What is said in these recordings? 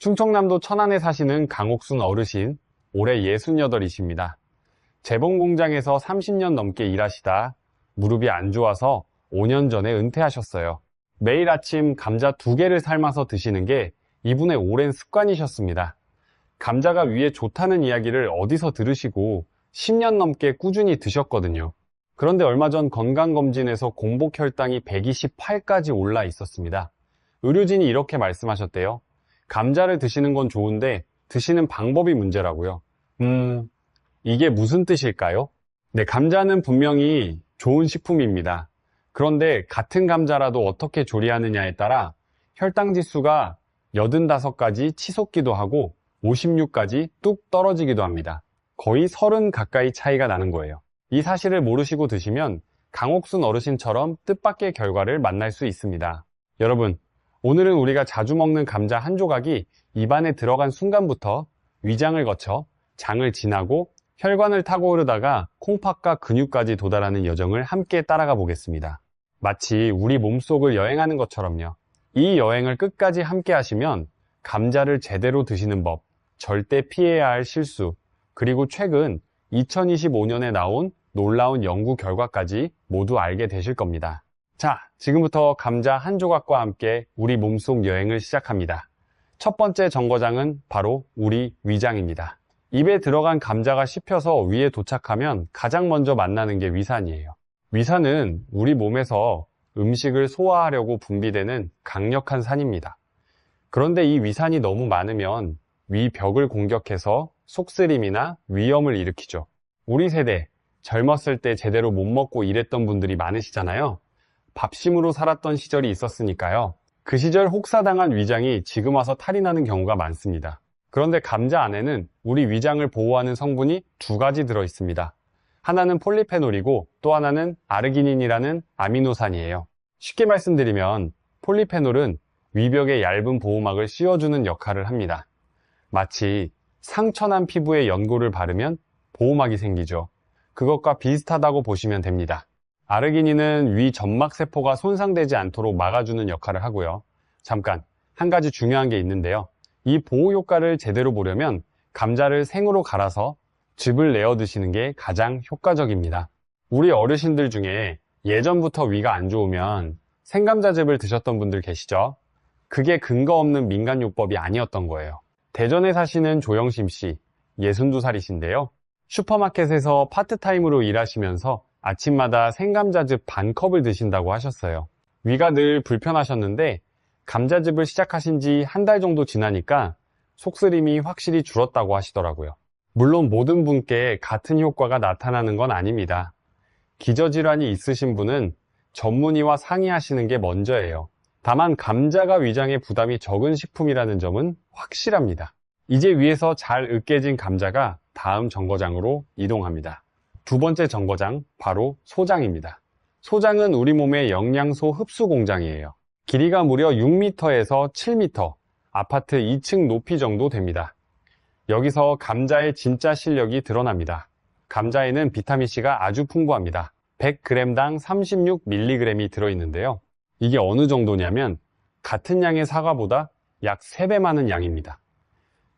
충청남도 천안에 사시는 강옥순 어르신, 올해 68이십니다. 재봉 공장에서 30년 넘게 일하시다 무릎이 안 좋아서 5년 전에 은퇴하셨어요. 매일 아침 감자 2개를 삶아서 드시는 게 이분의 오랜 습관이셨습니다. 감자가 위에 좋다는 이야기를 어디서 들으시고 10년 넘게 꾸준히 드셨거든요. 그런데 얼마 전 건강검진에서 공복 혈당이 128까지 올라 있었습니다. 의료진이 이렇게 말씀하셨대요. 감자를 드시는 건 좋은데 드시는 방법이 문제라고요. 이게 무슨 뜻일까요? 네, 감자는 분명히 좋은 식품입니다. 그런데 같은 감자라도 어떻게 조리하느냐에 따라 혈당 지수가 85까지 치솟기도 하고 56까지 뚝 떨어지기도 합니다. 거의 30 가까이 차이가 나는 거예요. 이 사실을 모르시고 드시면 강옥순 어르신처럼 뜻밖의 결과를 만날 수 있습니다. 여러분, 오늘은 우리가 자주 먹는 감자 한 조각이 입안에 들어간 순간부터 위장을 거쳐 장을 지나고 혈관을 타고 오르다가 콩팥과 근육까지 도달하는 여정을 함께 따라가 보겠습니다. 마치 우리 몸속을 여행하는 것처럼요. 이 여행을 끝까지 함께 하시면 감자를 제대로 드시는 법, 절대 피해야 할 실수, 그리고 최근 2025년에 나온 놀라운 연구 결과까지 모두 알게 되실 겁니다. 자, 지금부터 감자 한 조각과 함께 우리 몸속 여행을 시작합니다. 첫 번째 정거장은 바로 우리 위장입니다. 입에 들어간 감자가 씹혀서 위에 도착하면 가장 먼저 만나는 게 위산이에요. 위산은 우리 몸에서 음식을 소화하려고 분비되는 강력한 산입니다. 그런데 이 위산이 너무 많으면 위벽을 공격해서 속쓰림이나 위염을 일으키죠. 우리 세대, 젊었을 때 제대로 못 먹고 일했던 분들이 많으시잖아요. 밥심으로 살았던 시절이 있었으니까요. 그 시절 혹사당한 위장이 지금 와서 탈이 나는 경우가 많습니다. 그런데 감자 안에는 우리 위장을 보호하는 성분이 2가지 들어있습니다. 하나는 폴리페놀이고 또 하나는 아르기닌이라는 아미노산이에요. 쉽게 말씀드리면 폴리페놀은 위벽의 얇은 보호막을 씌워주는 역할을 합니다. 마치 상처난 피부에 연고를 바르면 보호막이 생기죠. 그것과 비슷하다고 보시면 됩니다. 아르기닌은 위 점막세포가 손상되지 않도록 막아주는 역할을 하고요. 잠깐, 한 가지 중요한 게 있는데요. 이 보호 효과를 제대로 보려면 감자를 생으로 갈아서 즙을 내어 드시는 게 가장 효과적입니다. 우리 어르신들 중에 예전부터 위가 안 좋으면 생감자즙을 드셨던 분들 계시죠? 그게 근거 없는 민간요법이 아니었던 거예요. 대전에 사시는 조영심 씨, 62살이신데요. 슈퍼마켓에서 파트타임으로 일하시면서 아침마다 생감자즙 반컵을 드신다고 하셨어요. 위가 늘 불편하셨는데 감자즙을 시작하신 지 한 달 정도 지나니까 속쓰림이 확실히 줄었다고 하시더라고요. 물론 모든 분께 같은 효과가 나타나는 건 아닙니다. 기저질환이 있으신 분은 전문의와 상의하시는 게 먼저예요. 다만 감자가 위장에 부담이 적은 식품이라는 점은 확실합니다. 이제 위에서 잘 으깨진 감자가 다음 정거장으로 이동합니다. 두 번째 정거장, 바로 소장입니다. 소장은 우리 몸의 영양소 흡수 공장이에요. 길이가 무려 6m에서 7m, 아파트 2층 높이 정도 됩니다. 여기서 감자의 진짜 실력이 드러납니다. 감자에는 비타민C가 아주 풍부합니다. 100g당 36mg이 들어있는데요. 이게 어느 정도냐면 같은 양의 사과보다 약 3배 많은 양입니다.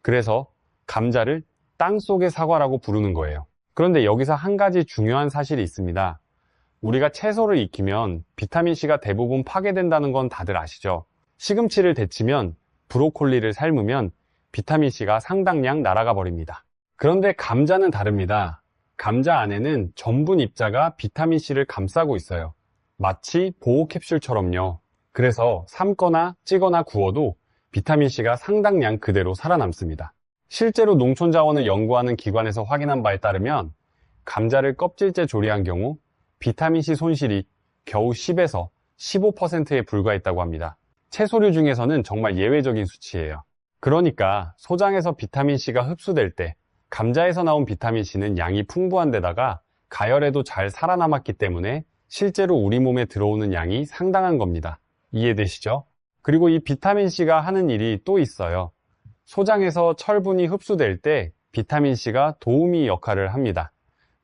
그래서 감자를 땅속의 사과라고 부르는 거예요. 그런데 여기서 한 가지 중요한 사실이 있습니다. 우리가 채소를 익히면 비타민C가 대부분 파괴된다는 건 다들 아시죠? 시금치를 데치면, 브로콜리를 삶으면 비타민C가 상당량 날아가 버립니다. 그런데 감자는 다릅니다. 감자 안에는 전분 입자가 비타민C를 감싸고 있어요. 마치 보호 캡슐처럼요. 그래서 삶거나 찌거나 구워도 비타민C가 상당량 그대로 살아남습니다. 실제로 농촌자원을 연구하는 기관에서 확인한 바에 따르면 감자를 껍질째 조리한 경우 비타민C 손실이 겨우 10에서 15%에 불과했다고 합니다. 채소류 중에서는 정말 예외적인 수치예요. 그러니까 소장에서 비타민C가 흡수될 때 감자에서 나온 비타민C는 양이 풍부한 데다가 가열에도 잘 살아남았기 때문에 실제로 우리 몸에 들어오는 양이 상당한 겁니다. 이해되시죠? 그리고 이 비타민C가 하는 일이 또 있어요. 소장에서 철분이 흡수될 때 비타민C가 도우미 역할을 합니다.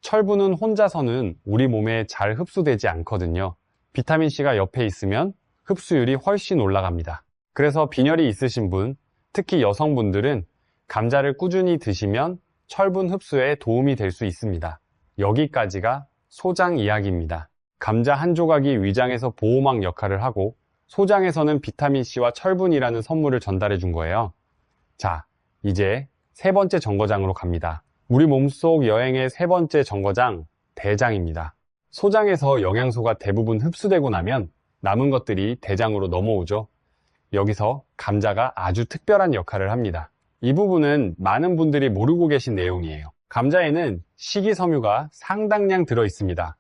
철분은 혼자서는 우리 몸에 잘 흡수되지 않거든요. 비타민C가 옆에 있으면 흡수율이 훨씬 올라갑니다. 그래서 빈혈이 있으신 분, 특히 여성분들은 감자를 꾸준히 드시면 철분 흡수에 도움이 될 수 있습니다. 여기까지가 소장 이야기입니다. 감자 한 조각이 위장에서 보호막 역할을 하고 소장에서는 비타민C와 철분이라는 선물을 전달해 준 거예요. 자, 이제 세 번째 정거장으로 갑니다. 우리 몸속 여행의 세 번째 정거장, 대장입니다. 소장에서 영양소가 대부분 흡수되고 나면 남은 것들이 대장으로 넘어오죠. 여기서 감자가 아주 특별한 역할을 합니다. 이 부분은 많은 분들이 모르고 계신 내용이에요. 감자에는 식이섬유가 상당량 들어 있습니다.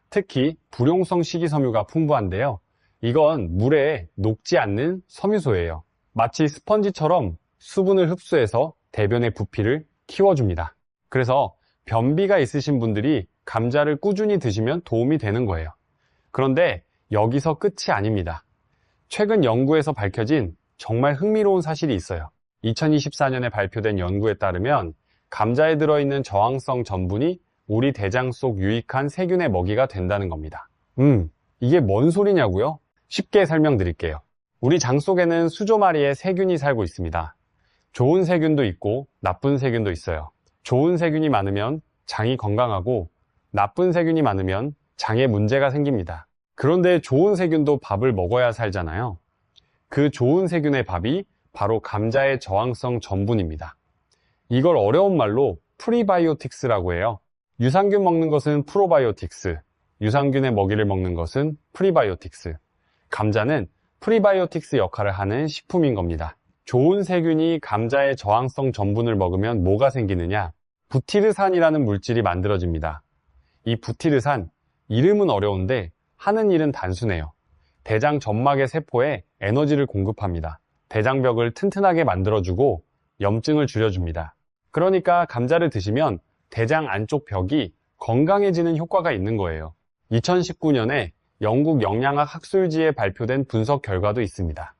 특히 불용성 식이섬유가 풍부한데요. 이건 물에 녹지 않는 섬유소예요. 마치 스펀지처럼 수분을 흡수해서 대변의 부피를 키워줍니다. 그래서 변비가 있으신 분들이 감자를 꾸준히 드시면 도움이 되는 거예요. 그런데 여기서 끝이 아닙니다. 최근 연구에서 밝혀진 정말 흥미로운 사실이 있어요. 2024년에 발표된 연구에 따르면 감자에 들어있는 저항성 전분이 우리 대장 속 유익한 세균의 먹이가 된다는 겁니다. 이게 뭔 소리냐고요? 쉽게 설명드릴게요. 우리 장 속에는 수조 마리의 세균이 살고 있습니다. 좋은 세균도 있고 나쁜 세균도 있어요. 좋은 세균이 많으면 장이 건강하고 나쁜 세균이 많으면 장에 문제가 생깁니다. 그런데 좋은 세균도 밥을 먹어야 살잖아요. 그 좋은 세균의 밥이 바로 감자의 저항성 전분입니다. 이걸 어려운 말로 프리바이오틱스라고 해요. 유산균 먹는 것은 프로바이오틱스, 유산균의 먹이를 먹는 것은 프리바이오틱스. 감자는 프리바이오틱스 역할을 하는 식품인 겁니다. 좋은 세균이 감자의 저항성 전분을 먹으면 뭐가 생기느냐? 부티르산이라는 물질이 만들어집니다. 이 부티르산, 이름은 어려운데 하는 일은 단순해요. 대장 점막의 세포에 에너지를 공급합니다. 대장벽을 튼튼하게 만들어주고 염증을 줄여줍니다. 그러니까 감자를 드시면 대장 안쪽 벽이 건강해지는 효과가 있는 거예요. 2019년에 영국 영양학 학술지에 발표된 분석 결과도 있습니다.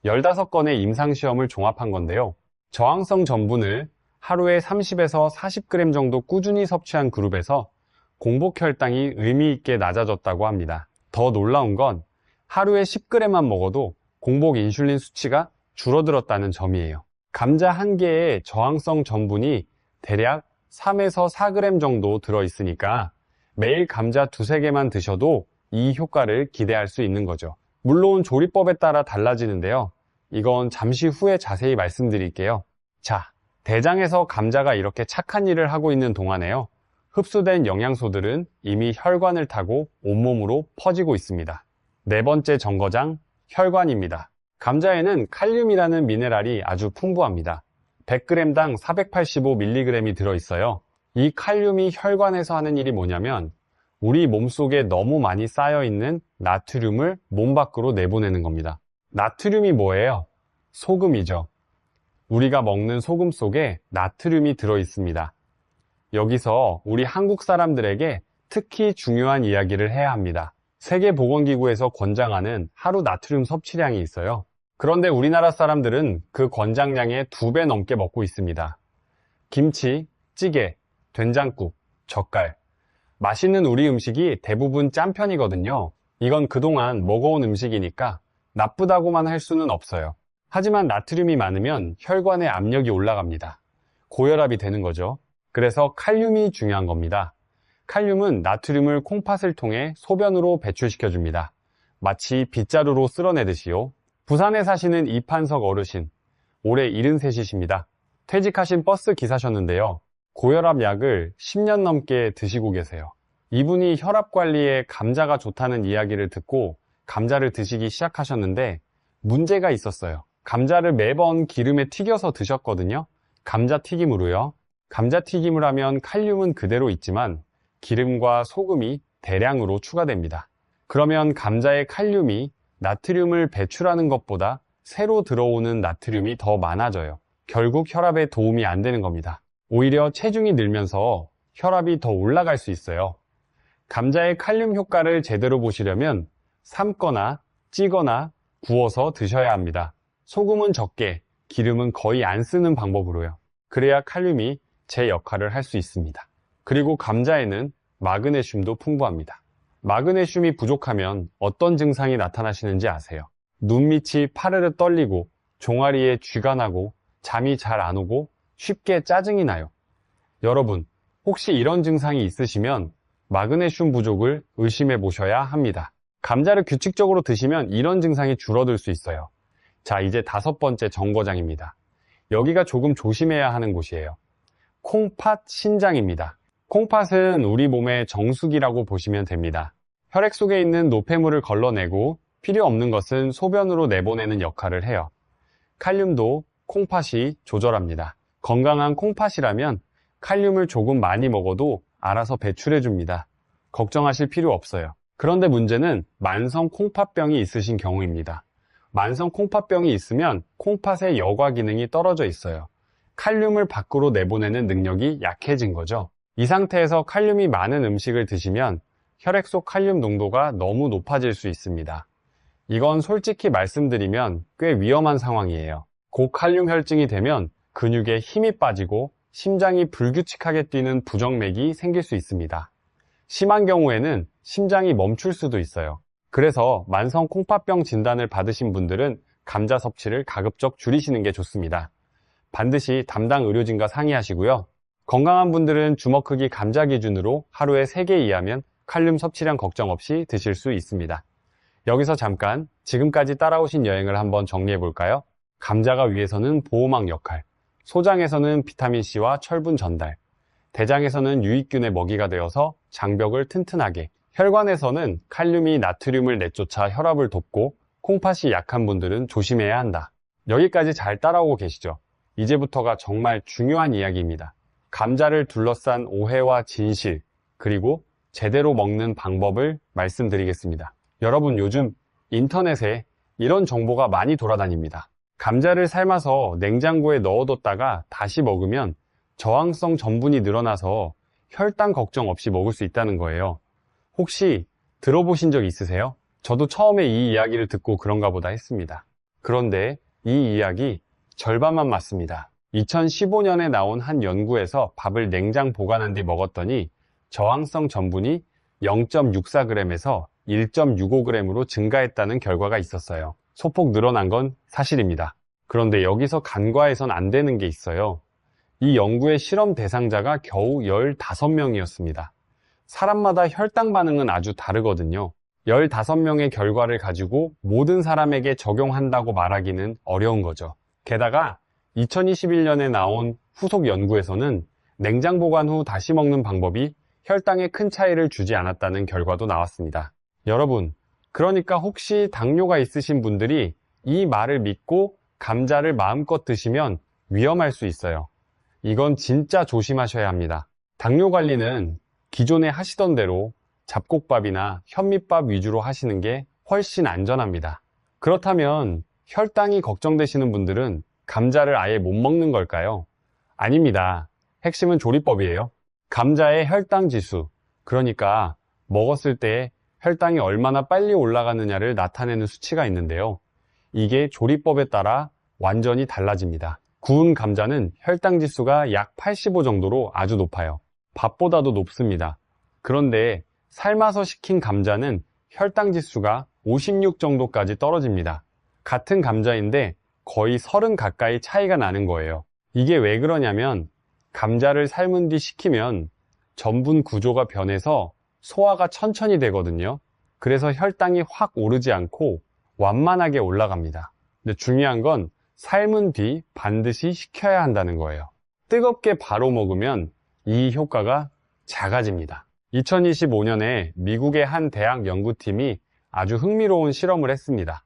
15건의 임상시험을 종합한 건데요. 저항성 전분을 하루에 30에서 40g 정도 꾸준히 섭취한 그룹에서 공복 혈당이 의미 있게 낮아졌다고 합니다. 더 놀라운 건 하루에 10g만 먹어도 공복 인슐린 수치가 줄어들었다는 점이에요. 감자 한 개에 저항성 전분이 대략 3에서 4g 정도 들어있으니까 매일 감자 두세 개만 드셔도 이 효과를 기대할 수 있는 거죠. 물론 조리법에 따라 달라지는데요. 이건 잠시 후에 자세히 말씀드릴게요. 자, 대장에서 감자가 이렇게 착한 일을 하고 있는 동안에요. 흡수된 영양소들은 이미 혈관을 타고 온몸으로 퍼지고 있습니다. 네 번째 정거장, 혈관입니다. 감자에는 칼륨이라는 미네랄이 아주 풍부합니다. 100g당 485mg이 들어있어요. 이 칼륨이 혈관에서 하는 일이 뭐냐면 우리 몸속에 너무 많이 쌓여있는 나트륨을 몸 밖으로 내보내는 겁니다. 나트륨이 뭐예요? 소금이죠. 우리가 먹는 소금 속에 나트륨이 들어있습니다. 여기서 우리 한국 사람들에게 특히 중요한 이야기를 해야 합니다. 세계보건기구에서 권장하는 하루 나트륨 섭취량이 있어요. 그런데 우리나라 사람들은 그 권장량의 2배 넘게 먹고 있습니다. 김치, 찌개, 된장국, 젓갈. 맛있는 우리 음식이 대부분 짠 편이거든요. 이건 그동안 먹어온 음식이니까 나쁘다고만 할 수는 없어요. 하지만 나트륨이 많으면 혈관의 압력이 올라갑니다. 고혈압이 되는 거죠. 그래서 칼륨이 중요한 겁니다. 칼륨은 나트륨을 콩팥을 통해 소변으로 배출시켜줍니다. 마치 빗자루로 쓸어내듯이요. 부산에 사시는 이판석 어르신, 올해 73이십니다. 퇴직하신 버스 기사셨는데요. 고혈압 약을 10년 넘게 드시고 계세요. 이분이 혈압 관리에 감자가 좋다는 이야기를 듣고 감자를 드시기 시작하셨는데 문제가 있었어요. 감자를 매번 기름에 튀겨서 드셨거든요. 감자튀김으로요. 감자튀김을 하면 칼륨은 그대로 있지만 기름과 소금이 대량으로 추가됩니다. 그러면 감자의 칼륨이 나트륨을 배출하는 것보다 새로 들어오는 나트륨이 더 많아져요. 결국 혈압에 도움이 안 되는 겁니다. 오히려 체중이 늘면서 혈압이 더 올라갈 수 있어요. 감자의 칼륨 효과를 제대로 보시려면 삶거나 찌거나 구워서 드셔야 합니다. 소금은 적게, 기름은 거의 안 쓰는 방법으로요. 그래야 칼륨이 제 역할을 할 수 있습니다. 그리고 감자에는 마그네슘도 풍부합니다. 마그네슘이 부족하면 어떤 증상이 나타나시는지 아세요? 눈밑이 파르르 떨리고 종아리에 쥐가 나고 잠이 잘 안 오고 쉽게 짜증이 나요. 여러분, 혹시 이런 증상이 있으시면 마그네슘 부족을 의심해 보셔야 합니다. 감자를 규칙적으로 드시면 이런 증상이 줄어들 수 있어요. 자, 이제 5번째 정거장입니다. 여기가 조금 조심해야 하는 곳이에요. 콩팥 신장입니다. 콩팥은 우리 몸의 정수기라고 보시면 됩니다. 혈액 속에 있는 노폐물을 걸러내고 필요 없는 것은 소변으로 내보내는 역할을 해요. 칼륨도 콩팥이 조절합니다. 건강한 콩팥이라면 칼륨을 조금 많이 먹어도 알아서 배출해 줍니다. 걱정하실 필요 없어요. 그런데 문제는 만성 콩팥병이 있으신 경우입니다. 만성 콩팥병이 있으면 콩팥의 여과 기능이 떨어져 있어요. 칼륨을 밖으로 내보내는 능력이 약해진 거죠. 이 상태에서 칼륨이 많은 음식을 드시면 혈액 속 칼륨 농도가 너무 높아질 수 있습니다. 이건 솔직히 말씀드리면 꽤 위험한 상황이에요. 고칼륨 혈증이 되면 근육에 힘이 빠지고 심장이 불규칙하게 뛰는 부정맥이 생길 수 있습니다. 심한 경우에는 심장이 멈출 수도 있어요. 그래서 만성 콩팥병 진단을 받으신 분들은 감자 섭취를 가급적 줄이시는 게 좋습니다. 반드시 담당 의료진과 상의하시고요. 건강한 분들은 주먹 크기 감자 기준으로 하루에 3개 이하면 칼륨 섭취량 걱정 없이 드실 수 있습니다. 여기서 잠깐 지금까지 따라오신 여행을 한번 정리해 볼까요? 감자가 위에서는 보호막 역할, 소장에서는 비타민C와 철분 전달, 대장에서는 유익균의 먹이가 되어서 장벽을 튼튼하게, 혈관에서는 칼륨이 나트륨을 내쫓아 혈압을 돕고 콩팥이 약한 분들은 조심해야 한다. 여기까지 잘 따라오고 계시죠? 이제부터가 정말 중요한 이야기입니다. 감자를 둘러싼 오해와 진실, 그리고 제대로 먹는 방법을 말씀드리겠습니다. 여러분, 요즘 인터넷에 이런 정보가 많이 돌아다닙니다. 감자를 삶아서 냉장고에 넣어뒀다가 다시 먹으면 저항성 전분이 늘어나서 혈당 걱정 없이 먹을 수 있다는 거예요. 혹시 들어보신 적 있으세요? 저도 처음에 이 이야기를 듣고 그런가 보다 했습니다. 그런데 이 이야기 절반만 맞습니다. 2015년에 나온 한 연구에서 밥을 냉장 보관한 뒤 먹었더니 저항성 전분이 0.64g에서 1.65g으로 증가했다는 결과가 있었어요. 소폭 늘어난 건 사실입니다. 그런데 여기서 간과해선 안 되는 게 있어요. 이 연구의 실험 대상자가 겨우 15명이었습니다. 사람마다 혈당 반응은 아주 다르거든요. 15명의 결과를 가지고 모든 사람에게 적용한다고 말하기는 어려운 거죠. 게다가 2021년에 나온 후속 연구에서는 냉장 보관 후 다시 먹는 방법이 혈당에 큰 차이를 주지 않았다는 결과도 나왔습니다. 여러분, 그러니까 혹시 당뇨가 있으신 분들이 이 말을 믿고 감자를 마음껏 드시면 위험할 수 있어요. 이건 진짜 조심하셔야 합니다. 당뇨 관리는 기존에 하시던 대로 잡곡밥이나 현미밥 위주로 하시는 게 훨씬 안전합니다. 그렇다면 혈당이 걱정되시는 분들은 감자를 아예 못 먹는 걸까요? 아닙니다. 핵심은 조리법이에요. 감자의 혈당 지수, 그러니까 먹었을 때 혈당이 얼마나 빨리 올라가느냐를 나타내는 수치가 있는데요. 이게 조리법에 따라 완전히 달라집니다. 구운 감자는 혈당 지수가 약 85 정도로 아주 높아요. 밥보다도 높습니다. 그런데 삶아서 식힌 감자는 혈당 지수가 56 정도까지 떨어집니다. 같은 감자인데 거의 30 가까이 차이가 나는 거예요. 이게 왜 그러냐면 감자를 삶은 뒤 식히면 전분 구조가 변해서 소화가 천천히 되거든요. 그래서 혈당이 확 오르지 않고 완만하게 올라갑니다. 근데 중요한 건 삶은 뒤 반드시 식혀야 한다는 거예요. 뜨겁게 바로 먹으면 이 효과가 작아집니다. 2025년에 미국의 한 대학 연구팀이 아주 흥미로운 실험을 했습니다.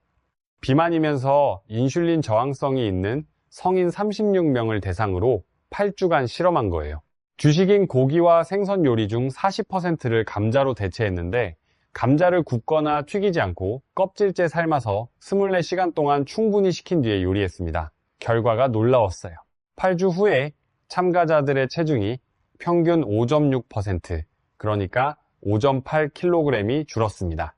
비만이면서 인슐린 저항성이 있는 성인 36명을 대상으로 8주간 실험한 거예요. 주식인 고기와 생선 요리 중 40%를 감자로 대체했는데 감자를 굽거나 튀기지 않고 껍질째 삶아서 24시간 동안 충분히 식힌 뒤에 요리했습니다. 결과가 놀라웠어요. 8주 후에 참가자들의 체중이 평균 5.6%, 그러니까 5.8kg이 줄었습니다.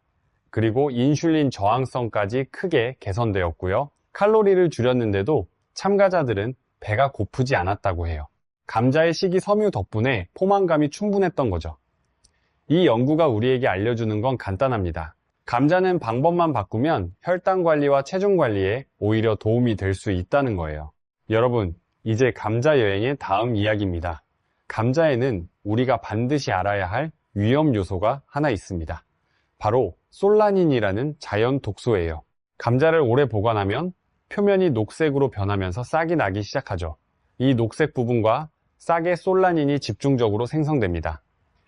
그리고 인슐린 저항성까지 크게 개선되었고요. 칼로리를 줄였는데도 참가자들은 배가 고프지 않았다고 해요. 감자의 식이 섬유 덕분에 포만감이 충분했던 거죠. 이 연구가 우리에게 알려주는 건 간단합니다. 감자는 방법만 바꾸면 혈당 관리와 체중 관리에 오히려 도움이 될 수 있다는 거예요. 여러분, 이제 감자 여행의 다음 이야기입니다. 감자에는 우리가 반드시 알아야 할 위험 요소가 하나 있습니다. 바로 솔라닌이라는 자연 독소예요. 감자를 오래 보관하면 표면이 녹색으로 변하면서 싹이 나기 시작하죠. 이 녹색 부분과 싹에 솔라닌이 집중적으로 생성됩니다.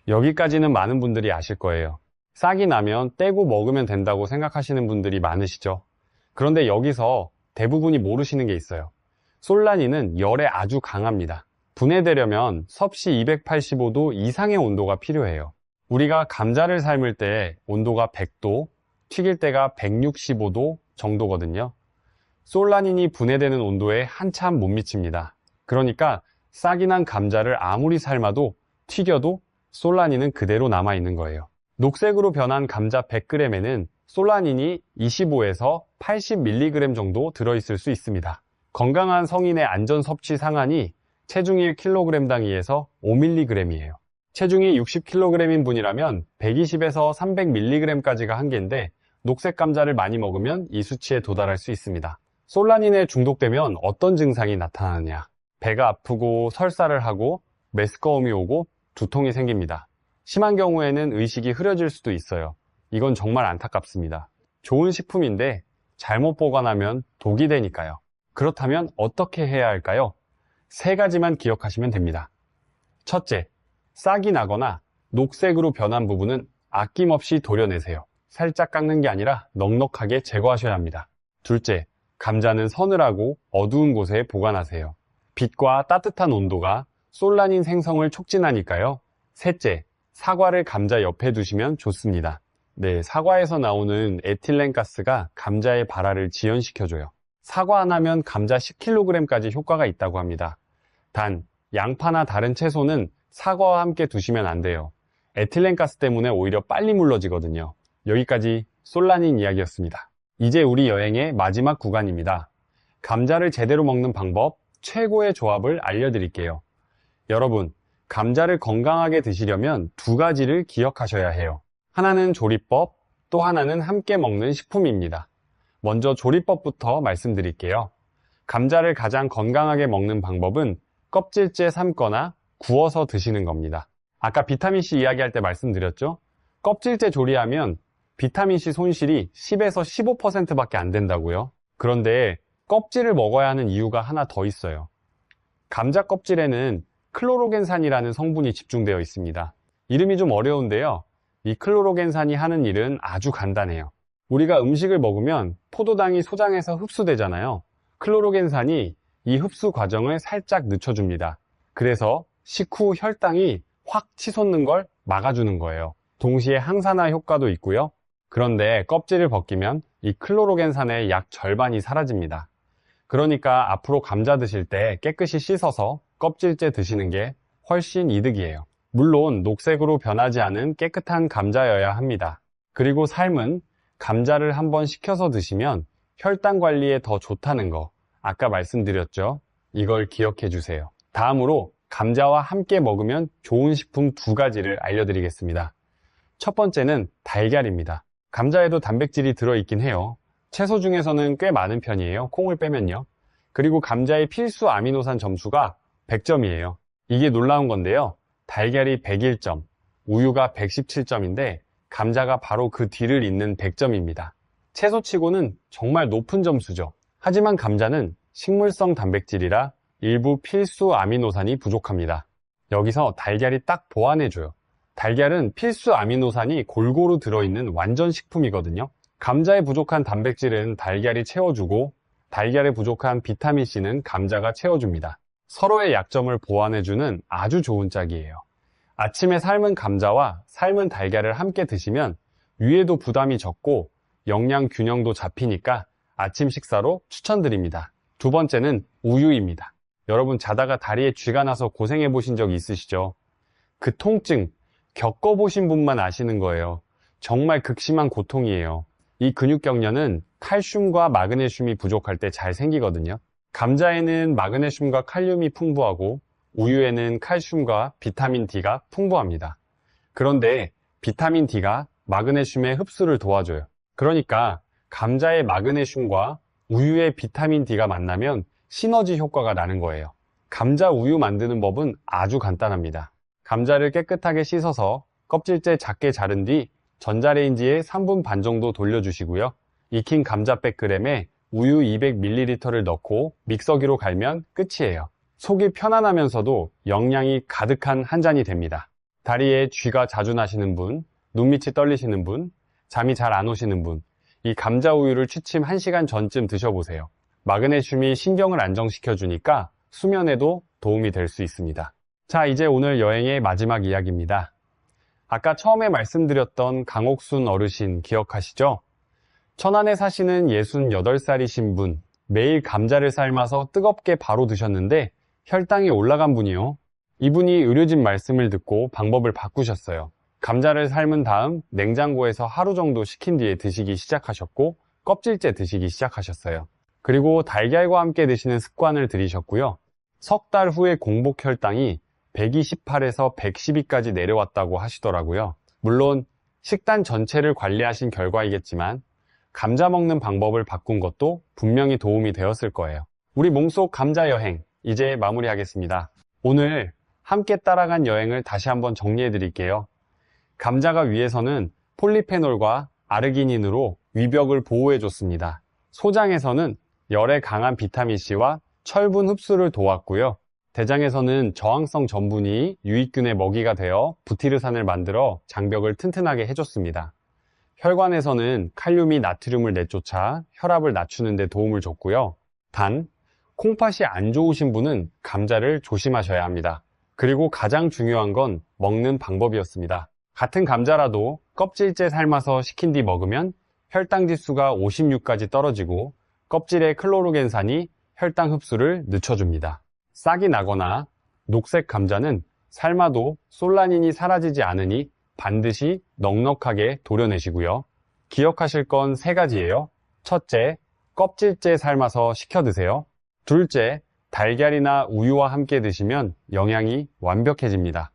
여기까지는 많은 분들이 아실 거예요. 싹이 나면 떼고 먹으면 된다고 생각하시는 분들이 많으시죠. 그런데 여기서 대부분이 모르시는 게 있어요. 솔라닌은 열에 아주 강합니다. 분해되려면 섭씨 285도 이상의 온도가 필요해요. 우리가 감자를 삶을 때 온도가 100도, 튀길 때가 165도 정도거든요. 솔라닌이 분해되는 온도에 한참 못 미칩니다. 그러니까 싹이 난 감자를 아무리 삶아도 튀겨도 솔라닌은 그대로 남아있는 거예요. 녹색으로 변한 감자 100g에는 솔라닌이 25에서 80mg 정도 들어있을 수 있습니다. 건강한 성인의 안전 섭취 상한이 체중 1kg당 2에서 5mg이에요. 체중이 60kg인 분이라면 120에서 300mg까지가 한계인데 녹색 감자를 많이 먹으면 이 수치에 도달할 수 있습니다. 솔라닌에 중독되면 어떤 증상이 나타나느냐? 배가 아프고 설사를 하고 메스꺼움이 오고 두통이 생깁니다. 심한 경우에는 의식이 흐려질 수도 있어요. 이건 정말 안타깝습니다. 좋은 식품인데 잘못 보관하면 독이 되니까요. 그렇다면 어떻게 해야 할까요? 3가지만 기억하시면 됩니다. 첫째, 싹이 나거나 녹색으로 변한 부분은 아낌없이 도려내세요. 살짝 깎는 게 아니라 넉넉하게 제거하셔야 합니다. 둘째, 감자는 서늘하고 어두운 곳에 보관하세요. 빛과 따뜻한 온도가 솔라닌 생성을 촉진하니까요. 셋째, 사과를 감자 옆에 두시면 좋습니다. 네, 사과에서 나오는 에틸렌가스가 감자의 발화를 지연시켜줘요. 사과 하나면 감자 10kg까지 효과가 있다고 합니다. 단, 양파나 다른 채소는 사과와 함께 두시면 안 돼요. 에틸렌가스 때문에 오히려 빨리 물러지거든요. 여기까지 솔라닌 이야기였습니다. 이제 우리 여행의 마지막 구간입니다. 감자를 제대로 먹는 방법, 최고의 조합을 알려드릴게요. 여러분, 감자를 건강하게 드시려면 2가지를 기억하셔야 해요. 하나는 조리법, 또 하나는 함께 먹는 식품입니다. 먼저 조리법부터 말씀드릴게요. 감자를 가장 건강하게 먹는 방법은 껍질째 삶거나 구워서 드시는 겁니다. 아까 비타민C 이야기할 때 말씀드렸죠? 껍질째 조리하면 비타민C 손실이 10에서 15%밖에 안 된다고요. 그런데 껍질을 먹어야 하는 이유가 하나 더 있어요. 감자 껍질에는 클로로겐산이라는 성분이 집중되어 있습니다. 이름이 좀 어려운데요. 이 클로로겐산이 하는 일은 아주 간단해요. 우리가 음식을 먹으면 포도당이 소장해서 흡수되잖아요. 클로로겐산이 이 흡수 과정을 살짝 늦춰줍니다. 그래서 식후 혈당이 확 치솟는 걸 막아주는 거예요. 동시에 항산화 효과도 있고요. 그런데 껍질을 벗기면 이 클로로겐산의 약 절반이 사라집니다. 그러니까 앞으로 감자 드실 때 깨끗이 씻어서 껍질째 드시는 게 훨씬 이득이에요. 물론 녹색으로 변하지 않은 깨끗한 감자여야 합니다. 그리고 삶은 감자를 한번 식혀서 드시면 혈당 관리에 더 좋다는 거 아까 말씀드렸죠? 이걸 기억해 주세요. 다음으로 감자와 함께 먹으면 좋은 식품 2가지를 알려드리겠습니다. 첫 번째는 달걀입니다. 감자에도 단백질이 들어있긴 해요. 채소 중에서는 꽤 많은 편이에요. 콩을 빼면요. 그리고 감자의 필수 아미노산 점수가 100점이에요. 이게 놀라운 건데요. 달걀이 101점, 우유가 117점인데 감자가 바로 그 뒤를 잇는 100점입니다. 채소치고는 정말 높은 점수죠. 하지만 감자는 식물성 단백질이라 일부 필수 아미노산이 부족합니다. 여기서 달걀이 딱 보완해줘요. 달걀은 필수 아미노산이 골고루 들어있는 완전 식품이거든요. 감자에 부족한 단백질은 달걀이 채워주고 달걀에 부족한 비타민C는 감자가 채워줍니다. 서로의 약점을 보완해주는 아주 좋은 짝이에요. 아침에 삶은 감자와 삶은 달걀을 함께 드시면 위에도 부담이 적고 영양 균형도 잡히니까 아침 식사로 추천드립니다. 2번째는 우유입니다. 여러분 자다가 다리에 쥐가 나서 고생해 보신 적 있으시죠? 그 통증 겪어보신 분만 아시는 거예요. 정말 극심한 고통이에요. 이 근육경련은 칼슘과 마그네슘이 부족할 때 잘 생기거든요. 감자에는 마그네슘과 칼륨이 풍부하고 우유에는 칼슘과 비타민 D가 풍부합니다. 그런데 비타민 D가 마그네슘의 흡수를 도와줘요. 그러니까 감자의 마그네슘과 우유의 비타민 D가 만나면 시너지 효과가 나는 거예요. 감자 우유 만드는 법은 아주 간단합니다. 감자를 깨끗하게 씻어서 껍질째 작게 자른 뒤 전자레인지에 3분 반 정도 돌려주시고요. 익힌 감자 100g에 우유 200ml를 넣고 믹서기로 갈면 끝이에요. 속이 편안하면서도 영양이 가득한 한 잔이 됩니다. 다리에 쥐가 자주 나시는 분, 눈밑이 떨리시는 분, 잠이 잘 안 오시는 분, 이 감자 우유를 취침 1시간 전쯤 드셔보세요. 마그네슘이 신경을 안정시켜주니까 수면에도 도움이 될 수 있습니다. 자, 이제 오늘 여행의 마지막 이야기입니다. 아까 처음에 말씀드렸던 강옥순 어르신 기억하시죠? 천안에 사시는 68살이신 분, 매일 감자를 삶아서 뜨겁게 바로 드셨는데 혈당이 올라간 분이요. 이분이 의료진 말씀을 듣고 방법을 바꾸셨어요. 감자를 삶은 다음 냉장고에서 하루 정도 식힌 뒤에 드시기 시작하셨고 껍질째 드시기 시작하셨어요. 그리고 달걀과 함께 드시는 습관을 들이셨고요. 석 달 후에 공복 혈당이 128에서 112까지 내려왔다고 하시더라고요. 물론 식단 전체를 관리하신 결과이겠지만 감자 먹는 방법을 바꾼 것도 분명히 도움이 되었을 거예요. 우리 몸속 감자 여행 이제 마무리하겠습니다. 오늘 함께 따라간 여행을 다시 한번 정리해 드릴게요. 감자가 위에서는 폴리페놀과 아르기닌으로 위벽을 보호해 줬습니다. 소장에서는 열에 강한 비타민C와 철분 흡수를 도왔고요. 대장에서는 저항성 전분이 유익균의 먹이가 되어 부티르산을 만들어 장벽을 튼튼하게 해줬습니다. 혈관에서는 칼륨이 나트륨을 내쫓아 혈압을 낮추는 데 도움을 줬고요. 단, 콩팥이 안 좋으신 분은 감자를 조심하셔야 합니다. 그리고 가장 중요한 건 먹는 방법이었습니다. 같은 감자라도 껍질째 삶아서 식힌 뒤 먹으면 혈당 지수가 56까지 떨어지고 껍질의 클로로겐산이 혈당 흡수를 늦춰줍니다. 싹이 나거나 녹색 감자는 삶아도 솔라닌이 사라지지 않으니 반드시 넉넉하게 도려내시고요. 기억하실 건 3가지예요. 첫째, 껍질째 삶아서 식혀 드세요. 둘째, 달걀이나 우유와 함께 드시면 영양이 완벽해집니다.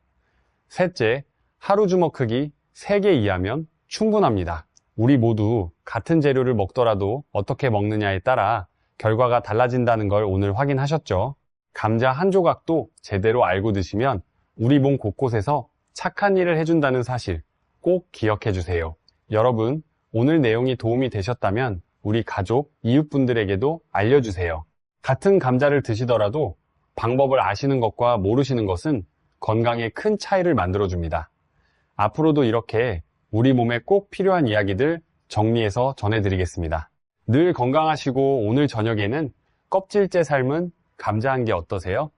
셋째, 하루 주먹 크기 3개 이하면 충분합니다. 우리 모두 같은 재료를 먹더라도 어떻게 먹느냐에 따라 결과가 달라진다는 걸 오늘 확인하셨죠? 감자 한 조각도 제대로 알고 드시면 우리 몸 곳곳에서 착한 일을 해준다는 사실 꼭 기억해 주세요. 여러분, 오늘 내용이 도움이 되셨다면 우리 가족, 이웃분들에게도 알려주세요. 같은 감자를 드시더라도 방법을 아시는 것과 모르시는 것은 건강에 큰 차이를 만들어줍니다. 앞으로도 이렇게 우리 몸에 꼭 필요한 이야기들 정리해서 전해드리겠습니다. 늘 건강하시고 오늘 저녁에는 껍질째 삶은 감자 한 개 어떠세요?